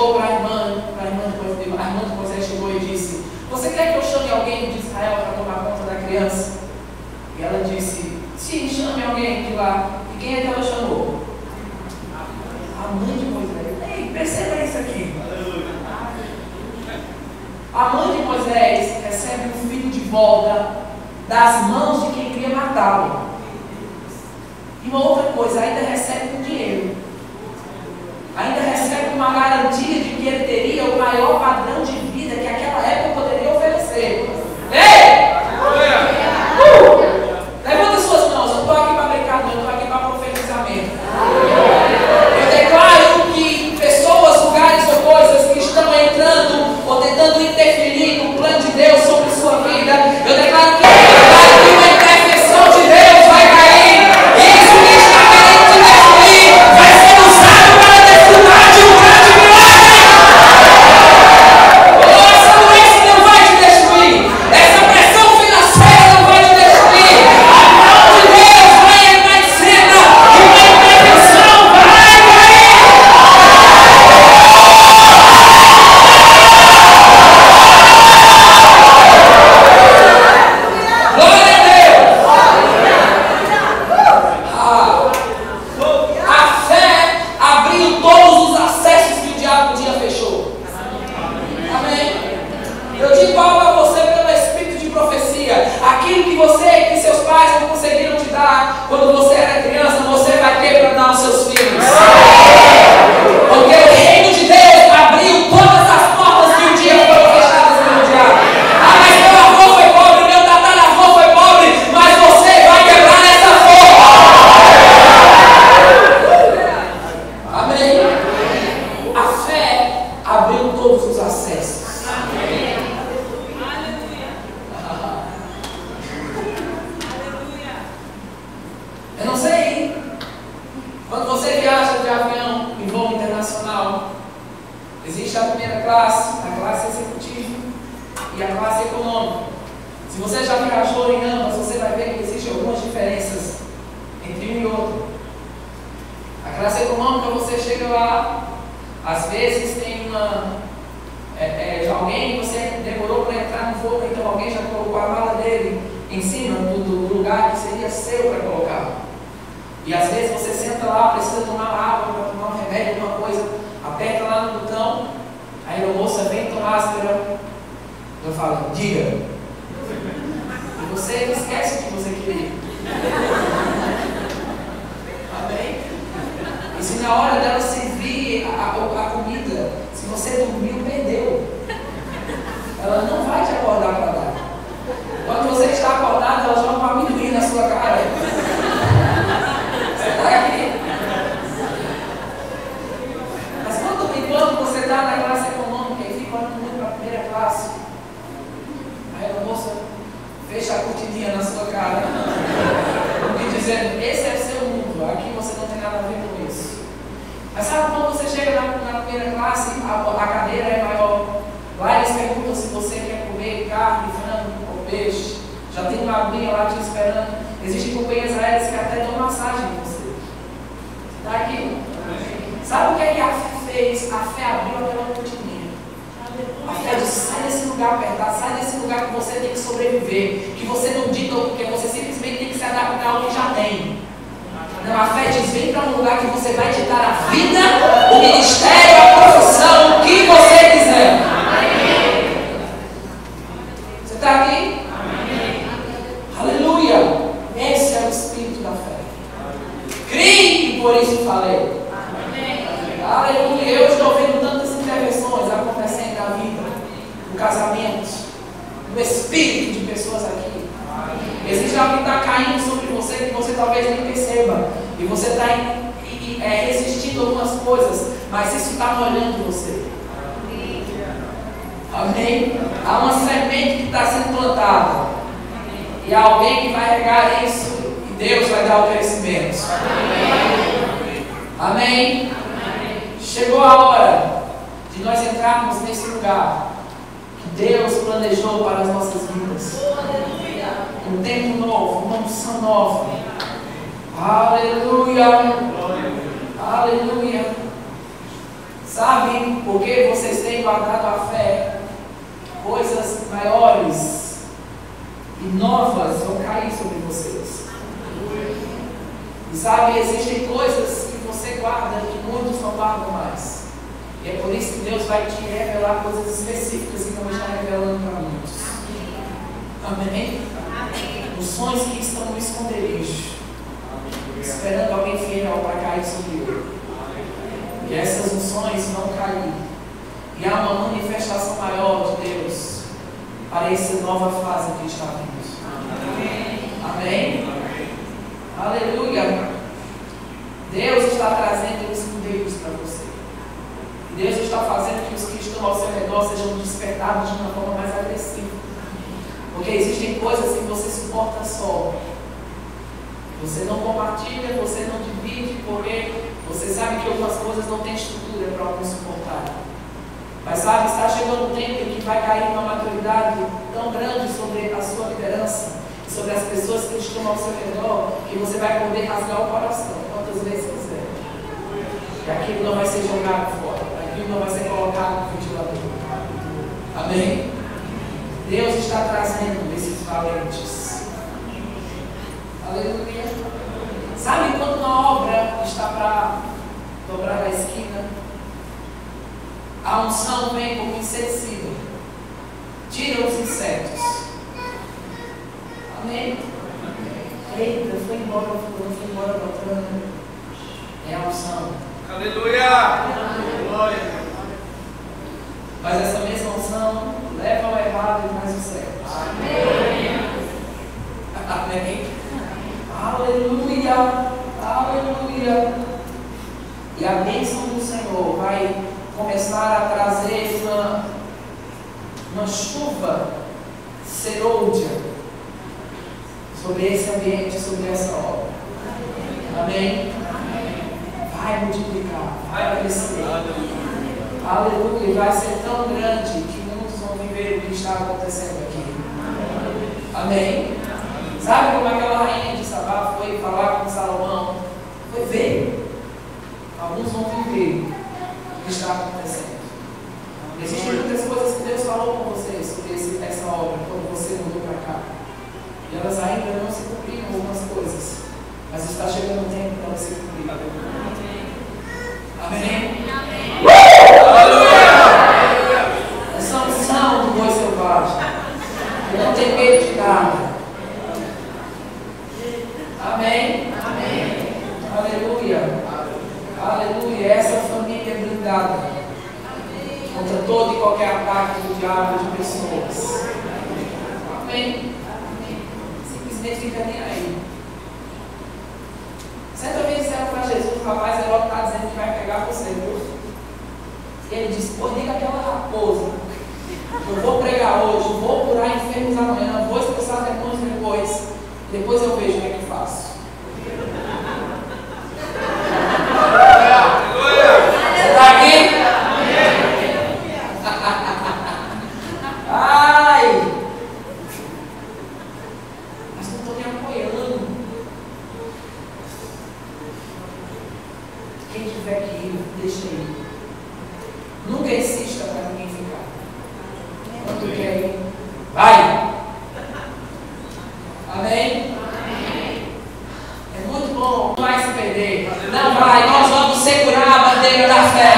chegou para a irmã de Moisés chegou e disse: você quer que eu chame alguém de Israel para tomar conta da criança? E ela disse: sim, chame alguém de lá. E quem é que ela chamou? A mãe de Moisés. Ei, perceba isso aqui. A mãe de Moisés recebe o filho de volta das mãos de quem queria matá-lo. E uma outra coisa, ainda recebe com dinheiro. Ainda recebe uma garantia de que ele teria o maior padrão de vida que aquela época poderia oferecer. Ei! Levanta suas mãos, eu não estou aqui para brincar, não, eu estou aqui para profetizamento. Eu declaro que pessoas, lugares ou coisas que estão entrando ou tentando interferir no plano de Deus sobre sua vida, eu declaro que uma intervenção de Deus vai cair. E isso que está querendo te destruir vai ser usado para desfrutar de um grande milagre. Essa doença não vai te destruir. Essa pressão financeira não vai te destruir. A mão de Deus vai entrar em cena e uma intervenção vai cair. Glória a Deus! A fé abriu todos os acessos que o diabo um dia fechou. Amém? Eu digo algo a você pelo espírito de profecia. Aquilo que seus pais não conseguiram te dar quando você era criança, você vai ter para dar aos seus filhos. Porque o reino de Deus abriu todas as portas que um dia foram fechadas pelo diabo. Ah, mas meu avô foi pobre, meu tataravô foi pobre, mas você vai quebrar essa forma. Amém? A fé abriu todos os acessos. Eu não sei, quando você viaja de avião em voo internacional, existe a primeira classe, a classe executiva e a classe econômica. Se você já viajou em ambas, você vai ver que existem algumas diferenças entre um e outro. A classe econômica, você chega lá, às vezes tem alguém, você demorou para entrar no voo, então alguém já colocou a mala dele em cima do lugar que seria seu para colocar. E às vezes você senta lá, precisa tomar água, para tomar um remédio, alguma coisa, aperta lá no botão, a aeromoça vem tomar aspirina, eu falo, diga. E você esquece o que você queria. Amém? E se na hora dela servir a comida, se você dormiu, perdeu. Ela não vai te acordar para dar. Quando você está acordado, ela joga uma amendoim na sua cara. Você está aqui. Mas quando você está na classe econômica e fica olhando muito para a primeira classe, aí a moça fecha a cortininha na sua cara e dizendo, esse é o seu mundo, aqui você não tem nada a ver com isso. Mas sabe quando você chega na primeira classe, a cadeira é maior. Lá eles perguntam se você quer comer carne, frango ou peixe. Já tem uma aguinha lá te esperando. Existem companhias aéreas que até dão massagem em você. Está aqui? Sabe o que é que a fé fez? A fé abriu aquela cortininha. A fé diz, sai desse lugar apertado, sai desse lugar que você tem que sobreviver, que você não dita, porque você simplesmente tem que se adaptar ao que já tem. Não, a fé diz, vem para um lugar que você vai te dar a vida, o ministério, a profissão, o que você quiser. Você está aqui? Amém. Aleluia! Esse é o espírito da fé. Crie, e por isso falei. Amém. Aleluia! Eu estou vendo tantas intervenções acontecendo na vida, no casamento, no espírito de pessoas aqui. Existe algo que está caindo sobre você que você talvez nem perceba. E você está resistindo a algumas coisas, mas isso está molhando você. Amém? Há uma semente que está sendo plantada. E há alguém que vai regar isso e Deus vai dar o crescimento. Amém? Chegou a hora de nós entrarmos nesse lugar que Deus planejou para as nossas vidas. Um tempo novo, uma unção nova. Aleluia. Aleluia. Sabe, porque vocês têm guardado a fé, coisas maiores e novas vão cair sobre vocês. E sabe, existem coisas que você guarda que muitos não guardam mais. E é por isso que Deus vai te revelar coisas específicas que não está revelando para muitos. Amém? Amém? Os sonhos que estão no esconderijo, esperando alguém fiel para cair sobre ele. E essas unções vão cair. E há uma manifestação maior de Deus para essa nova fase que está vindo. Amém? Amém? Aleluia! Deus está trazendo esconderijos para você. Deus está fazendo que os que estão ao seu redor sejam despertados de uma forma mais agressiva. Porque existem coisas que você suporta só. Você não compartilha, você não divide, porque você sabe que outras coisas não têm estrutura para alguém suportar. Mas sabe, está chegando um tempo em que vai cair uma maturidade tão grande sobre a sua liderança, sobre as pessoas que estão ao seu redor, que você vai poder rasgar o coração quantas vezes quiser. E aquilo não vai ser jogado fora, aquilo não vai ser colocado no ventilador. Amém? Deus está trazendo esses valentes. Aleluia. Sabe quando uma obra está para dobrar a esquina? A unção vem como inseticida. Tira os insetos. Amém? Eita, foi embora voltando. É a unção. Aleluia! Glória! Mas essa mesma unção leva ao errado e faz o certo. Amém! Amém? Aleluia! Aleluia! E a bênção do Senhor vai começar a trazer uma chuva serôdia sobre esse ambiente, sobre essa obra. Amém? Vai multiplicar, vai crescer. Aleluia! E vai ser tão grande que muitos vão viver o que está acontecendo aqui. Amém? Sabe como aquela rainha de Sabá foi falar com Salomão? Foi ver. Alguns vão viver o que está acontecendo. Existem muitas coisas que Deus falou com você sobre essa obra, quando você mudou para cá. E elas ainda não se cumpriram algumas coisas. Mas está chegando o tempo para você cumprir. Amém? Aleluia! Essa unção do boi selvagem. Não tem medo de nada. Amém? Amém. Aleluia. Aleluia. Essa família é blindada contra todo e qualquer ataque do diabo de pessoas. Amém. Simplesmente fica nem aí. Certa vez disseram para Jesus, o rapaz Herodes está dizendo que vai pegar você, viu? E ele disse, pô, liga aquela raposa. Eu vou pregar hoje, vou curar enfermos amanhã, vou expulsar demônios depois eu vejo o que é que faço. Você está aqui? Ai! Mas não estou me apoiando. Quem tiver que ir, deixa ir. Nunca insista para ninguém ficar. Quando quer ir, vai! Amém? É muito bom. Não vai se perder. Não vai. Nós vamos segurar a bandeira da fé.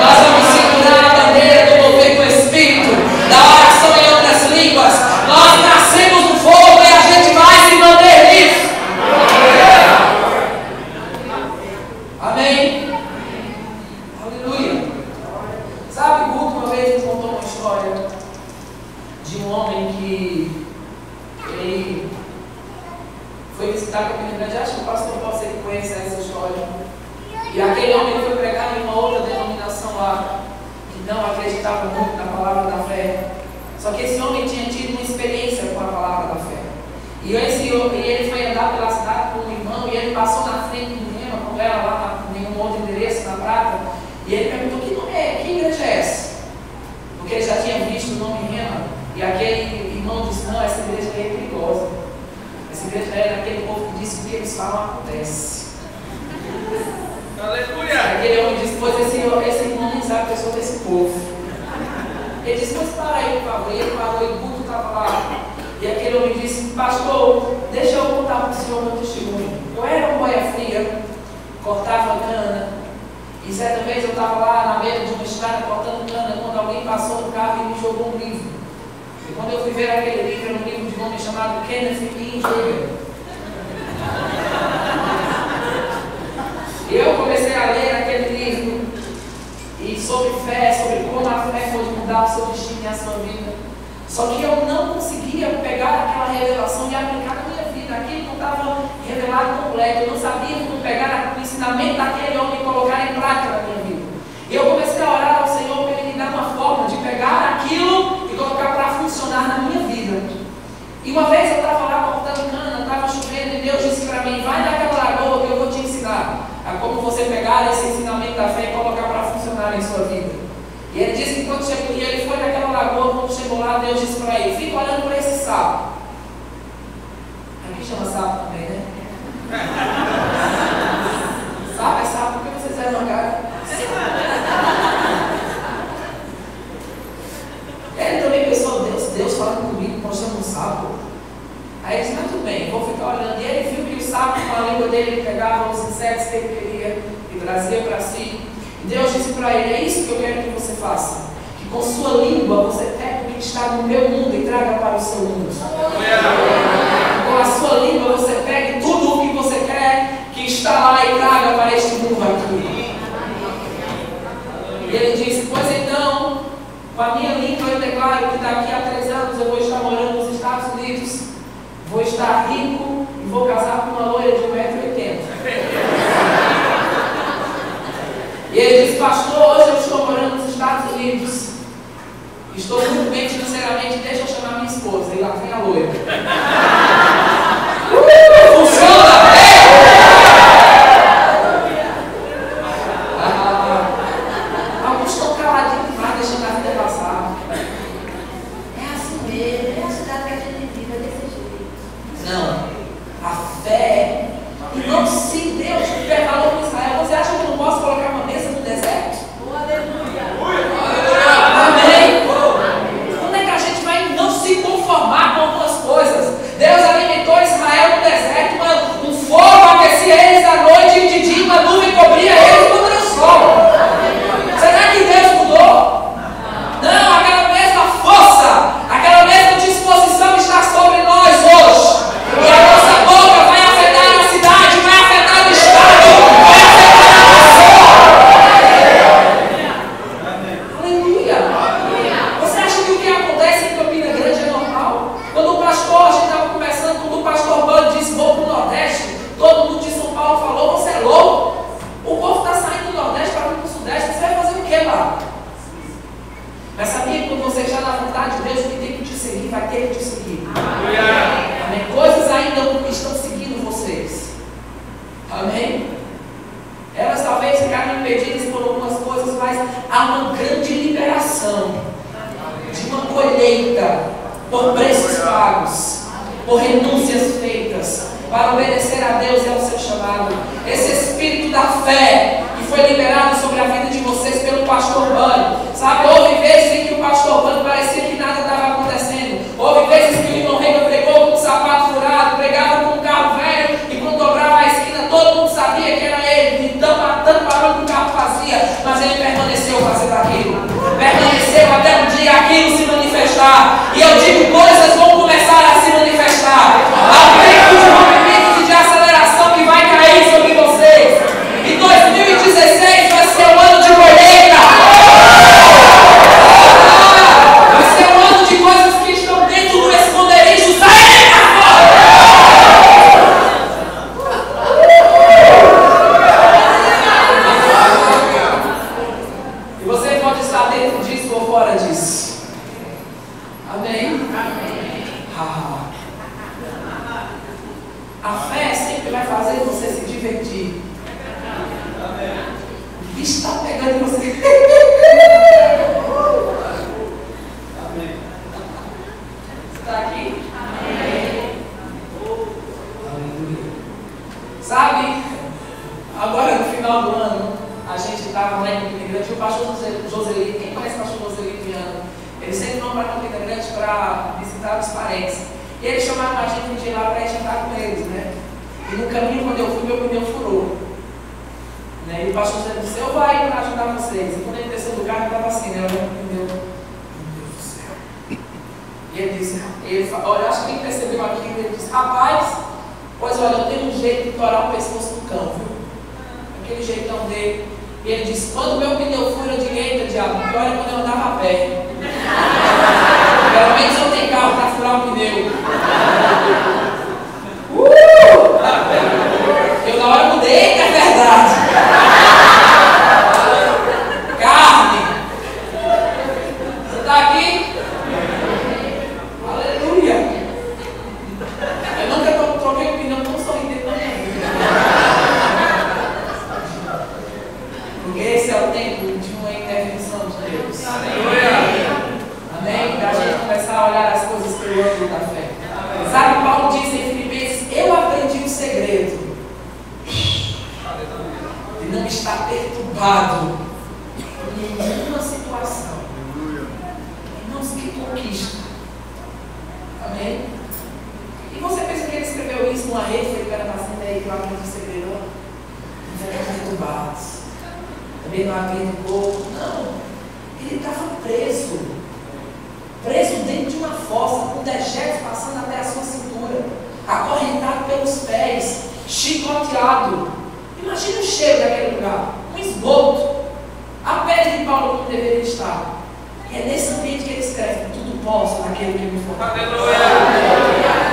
Nós vamos segurar a bandeira do mover com o Espírito, da oração em outras línguas. Nós nascemos no fogo e a gente vai se manter nisso. Amém? Aleluia. Sabe, Guto uma vez me contou uma história de um homem que ele foi visitar a Campina Grande. Acho que o pastor pode ser que conhece essa história. E aquele homem foi pregar em uma outra denominação lá, que não acreditava muito na palavra da fé. Só que esse homem tinha tido uma experiência com a palavra da fé. E ele foi andar pela cidade com um irmão, e ele passou na frente do Rema, com ela lá em um outro endereço, na Prata, e ele perguntou, que igreja é essa? Porque ele já tinha visto o nome Rema, e aquele irmão disse, não, essa igreja é perigosa. Essa igreja é daquele povo que disse que o que eles falam acontece. Aleluia! Aquele homem disse, pois esse irmão nem sabe Ele disse, mas para aí, por favor. E ele parou e o culto estava lá. E aquele homem disse, pastor, deixa eu contar para o senhor meu testemunho. Eu era um boia fria, cortava cana. E certa vez eu estava lá na beira de uma estrada cortando cana, quando alguém passou no carro e me jogou um livro. E quando eu fui ver aquele livro, era um livro de um homem chamado Kenneth E. Hagin. E eu comecei a ler aquele livro, e sobre fé, sobre como a fé pode mudar o seu destino e a sua vida. Só que eu não conseguia pegar aquela revelação e aplicar na minha vida. Aquilo não estava revelado completo. Eu não sabia como pegar o ensinamento daquele homem e colocar em prática na minha vida. E eu comecei a orar ao Senhor para Ele me dar uma forma de pegar aquilo e colocar para funcionar na minha vida. E uma vez eu estava lá cortando cana, estava chovendo, e Deus disse para mim, vai naquela lagoa que eu vou te ensinar a como você pegar esse ensinamento da fé e colocar para funcionar em sua vida. E ele disse que quando chegou, e ele foi naquela lagoa, quando chegou lá, Deus disse para ele, fica olhando para esse sapo. Aqui chama sapo também, né? Sapo é sapo, por que vocês eram cara? Ele também pensou, Deus falando comigo, mostrando um sapo. Aí ele disse, mas tudo bem, vou ficar olhando. E ele viu que o sapo, com a língua dele, ele pegava os insetos que ele queria e trazia para si. E Deus disse para ele, é isso que eu quero que você faça. Que com sua língua você pegue o que está no meu mundo e traga para o seu mundo. Com a sua língua você pegue tudo o que você quer que está lá e traga para este mundo aqui. E ele disse, pois então, com a minha língua eu declaro que daqui a 3 anos eu vou estar morando nos Estados Unidos, vou estar rico e vou casar com uma loira de 1,80 m. E ele disse, pastor, hoje eu estou morando nos Estados Unidos, estou muito bem financeiramente, deixa eu chamar minha esposa. E lá vem a loira. Funciona! Alguns estão caladinhos demais, deixando a vida passar. É assim mesmo, é a cidade que a gente vive, é desse jeito. Não, a fé. E não, se Deus tiver falou com Israel, você acha que eu não posso colocar uma mesa no deserto? Amém? Como é que a gente vai não se conformar com algumas coisas? Deus alimentou Israel no deserto, um fogo aquecia eles à noite e de dia, uma nuvem cobria eles quando era o sol. Será que Deus mudou? Não, aquela mesma força, aquela mesma disposição está sobre nós hoje. E a nossa boca vai afetar a cidade, vai afetar o estado, vai afetar a nação. Aleluia! Você acha que o que acontece em Campina Grande é normal? Quando o pastor, a gente estava conversando, quando o pastor Bando disse, vou para o Nordeste, todo mundo de São Paulo falou, você é louco? O povo está saindo do Nordeste para vir para o Sudeste, você vai fazer o que lá? Mas sabia que quando você está na vontade de Deus, que tem que te seguir, vai ter que te seguir. Amém? Coisas ainda estão seguindo vocês. Amém? Elas talvez ficaram impedidas por algumas coisas, mas há uma grande liberação de uma colheita por preços pagos, por renúncias feitas, para obedecer a Deus e ao seu chamado. Esse espírito da fé que foi liberado sobre a vida de vocês pelo pastor Bando. Sabe, houve vezes em que o pastor Bando parecia que nada estava acontecendo. Houve vezes que o irmão Rega pregou com um sapato furado, pregava com um carro velho, e quando dobrava a esquina todo mundo sabia que era ele, de tanto barulho que o carro fazia, mas ele permaneceu fazendo aquilo. Permaneceu até um dia aquilo se manifestar. E eu digo, coisas vão começar a se manifestar. Há um tempo de movimento e de aceleração que vai cair sobre vocês. E 2016 vai ser um ano de colheita. Vai ser um ano de coisas que estão dentro do esconderijo saírem para fora. E você pode estar dentro disso ou fora disso. Amém? A fé sempre vai fazer você se divertir. O bicho está pegando em você. Você está aqui? Aleluia. Sabe, agora no final do ano, a gente estava lá em Campina Grande, o pastor Joselito, quem conhece o pastor Joselito Viana? para visitar os parentes. E eles chamaram a gente de lá para ir jantar com eles, né? E no caminho, quando eu fui, meu pneu furou. Né? E o pastor disse, eu vou aí para ajudar vocês. E quando ele desceu do carro, eu estava assim, né? Olhando o pneu. Meu Deus do céu. E ele disse, olha, acho que quem percebeu aquilo, ele disse, rapaz, pois olha, eu tenho um jeito de torar o pescoço do cão, viu? Aquele jeitão dele. E ele disse, quando meu pneu fura, eu digo, eita diabo, pior é quando eu andava a pé. Pelo menos eu tenho carro para furar o pneu. Eu na hora mudei, que é verdade. Carne. Você está aqui? Aleluia. Eu nunca troquei o pneu tão sorridente na minha vida. Porque esse é o tempo de uma intervenção de Deus. Amém? Da gente começar a olhar as coisas pelo ângulo da fé. Sabe, Paulo diz em Filipenses, eu aprendi o segredo de não estar perturbado em nenhuma situação. Irmãos, que conquista. Amém? E você pensa que ele escreveu isso numa rede, foi para nascendo aí, que eu aprendi o segredo? Não ficam perturbados. Também não aguenta um pouco. Não. Ele estava preso. Preso dentro de uma fossa, com dejetos passando até a sua cintura, acorrentado pelos pés, chicoteado. Imagina o cheiro daquele lugar, um esgoto. A pele de Paulo como deveria estar. E é nesse ambiente que ele escreve, tudo posso naquele que me fortalece.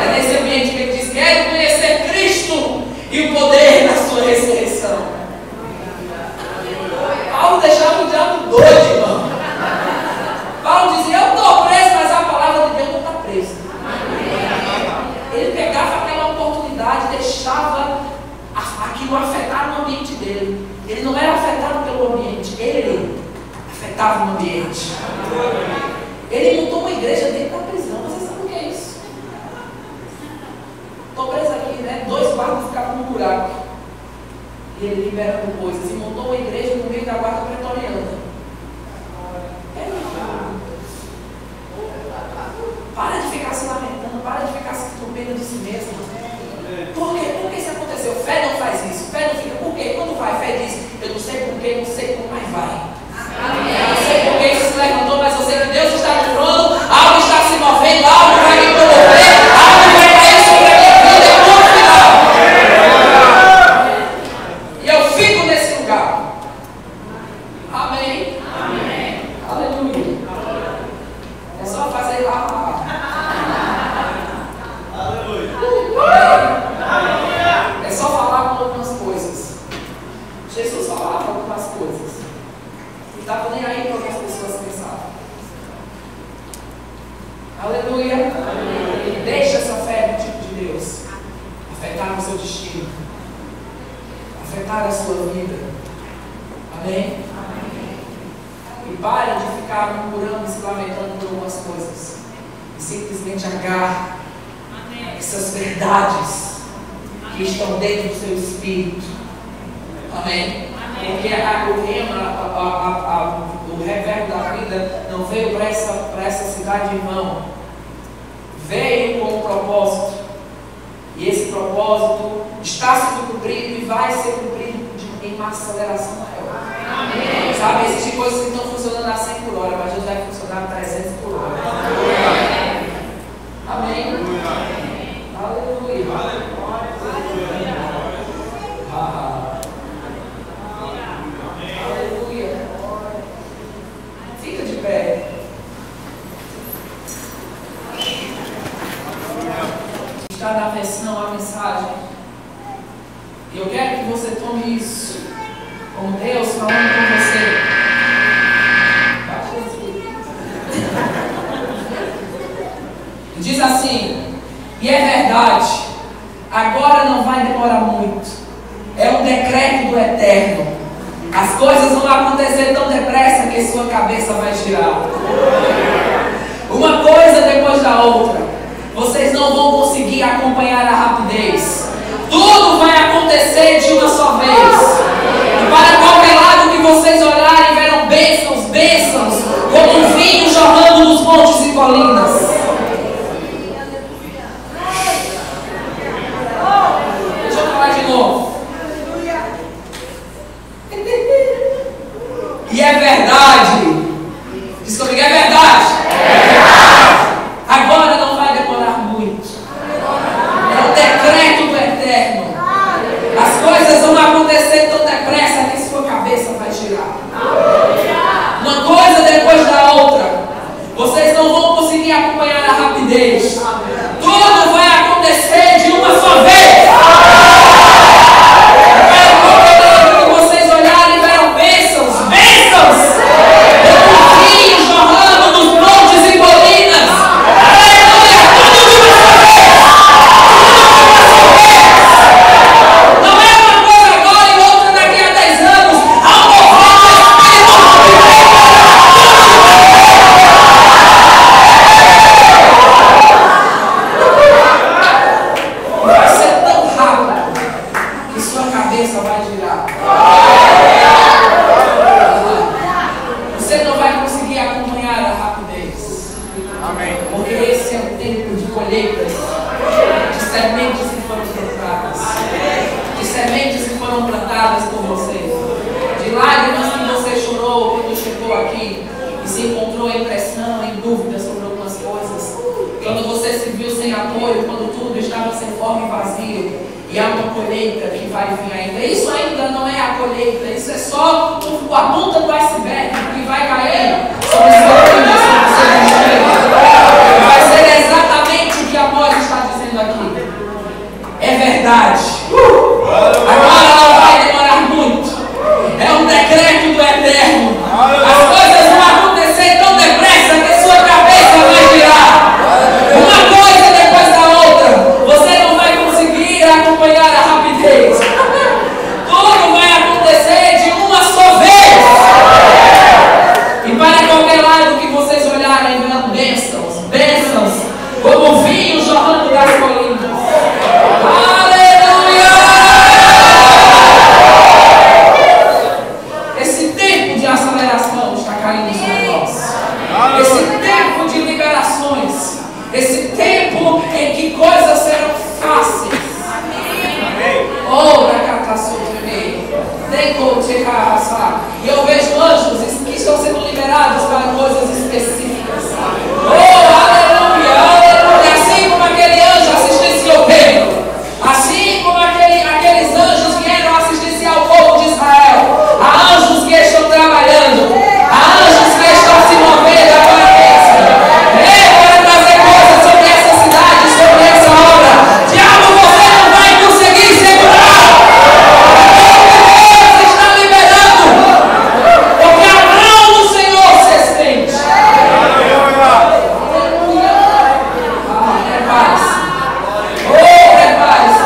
É nesse ambiente que ele diz, quero conhecer Cristo e o poder da sua ressurreição. Paulo deixava o diabo doido, irmão. Paulo dizia, eu estou preso, mas a palavra de Deus não está presa. Ele pegava aquela oportunidade e deixava aquilo afetar o ambiente dele. Ele não era afetado pelo ambiente, ele afetava o ambiente. Ele montou uma igreja dentro da prisão. Vocês sabem o que é isso? Estou preso aqui, né? 2 guardas ficavam no buraco. E ele liberando coisas. E montou uma igreja no meio da guarda pretoriana. Para de ficar se lamentando, para de ficar se turbando de si mesmo. Por quê? Por que isso aconteceu? Fé não faz isso. Fé não fica. Por quê? Quando vai, fé diz, eu não sei por quê, não sei como, mas vai. Eu não sei por que isso se levantou, mas eu sei que Deus está no trono, algo está se movendo, algo vai me promover, algo vai cair sobre a minha vida, é ponto final. E eu fico nesse lugar. Amém. Amém. Aleluia. É só fazer lá. É só falar com algumas coisas. Jesus falava algumas coisas. Não estava nem aí para o que as pessoas pensavam. Aleluia. Aleluia. Deixa essa fé do tipo de Deus afetar o seu destino, afetar a sua vida. Amém? Amém. E pare de ficar murmurando e se lamentando por algumas coisas. E simplesmente agarre essas verdades que estão dentro do seu espírito. Amém? Porque o rema, o reverbo da vida não veio para essa cidade, irmão. Veio com um propósito. E esse propósito está sendo cumprido e vai ser cumprido em uma aceleração maior. Amém. Sabe, existem coisas que estão funcionando a 100 por hora, mas Deus vai funcionar a 300 por hora. Amém. Aleluia. Aleluia. Fica de pé. Está na versão, a mensagem. E eu quero que você tome isso como Deus falando com você. Diz assim, e é verdade, agora não vai demorar muito. É um decreto do Eterno. As coisas vão acontecer tão depressa que sua cabeça vai girar. Uma coisa depois da outra. Vocês não vão conseguir acompanhar a rapidez. Tudo vai acontecer de uma só vez. E para qualquer lado que vocês olharem, verão bênçãos, bênçãos, como um vinho jorrando nos montes e colinas. Amém. Porque esse é o tempo de colheitas, de sementes que foram plantadas, de sementes que foram plantadas por você, de lágrimas que você chorou quando chegou aqui e se encontrou em pressão, em dúvida sobre algumas coisas, quando você se viu sem apoio, quando tudo estava sem forma e vazio. E há uma colheita que vai vir ainda. Isso ainda não é a colheita, isso é só a ponta do iceberg que vai cair sobre sua vida, sobre o seu destino. Vai ser exatamente o que a Apolo está dizendo aqui. É verdade. Agora não vai demorar muito. É um decreto do Eterno. As coisas vão acontecer tão depressa que sua cabeça vai girar. Uma coisa depois da outra. Você não vai conseguir acompanhar a rapidez. Tudo vai acontecer de uma só vez. E para qualquer lado que vocês olharem, verão bênçãos, bênçãos, como vinho jorrando das colinas. Aleluia! Esse tempo de aceleração está caindo sobre nós. Esse tempo de liberações. Esse tempo em que coisas serão fáceis. Oh, e eu vejo anjos que estão sendo liberados para coisas específicas. Oh, aleluia, aleluia. Assim como aquele anjo assistenciou Pedro, assim como aqueles anjos vieram assistenciar o povo de Israel, há anjos que estão trabalhando, há anjos que estão se movendo agora mesmo. Para trazer coisas sobre essa cidade, sobre essa obra. Diabo, você não vai conseguir segurar. Porque a mão do Senhor se estende. Prepare-se. Oh, prepare-se.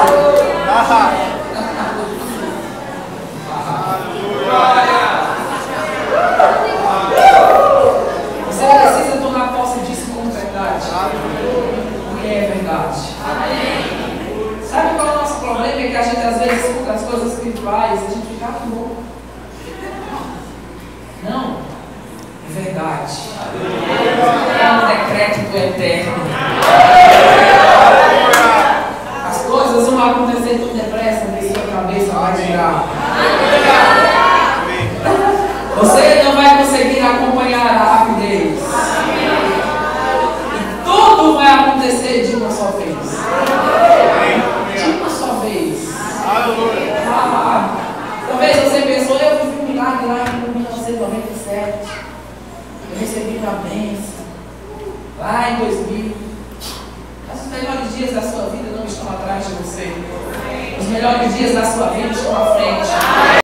Você precisa tomar posse disso como verdade. Porque é verdade. Sabe qual é o nosso problema? É que a gente às vezes escuta as coisas espirituais e a gente fica louco. Não, é verdade. É um decreto do Eterno. As coisas vão acontecer tão depressa que sua cabeça vai girar. Você não vai conseguir acompanhar a rapidez. E tudo vai acontecer de uma só vez. De uma só vez. Talvez você pensou, eu vivi um milagre lá em 1997. Eu recebi uma bênção lá em 2000. Mas os melhores dias da sua vida não estão atrás de você. Os melhores dias da sua vida estão à frente.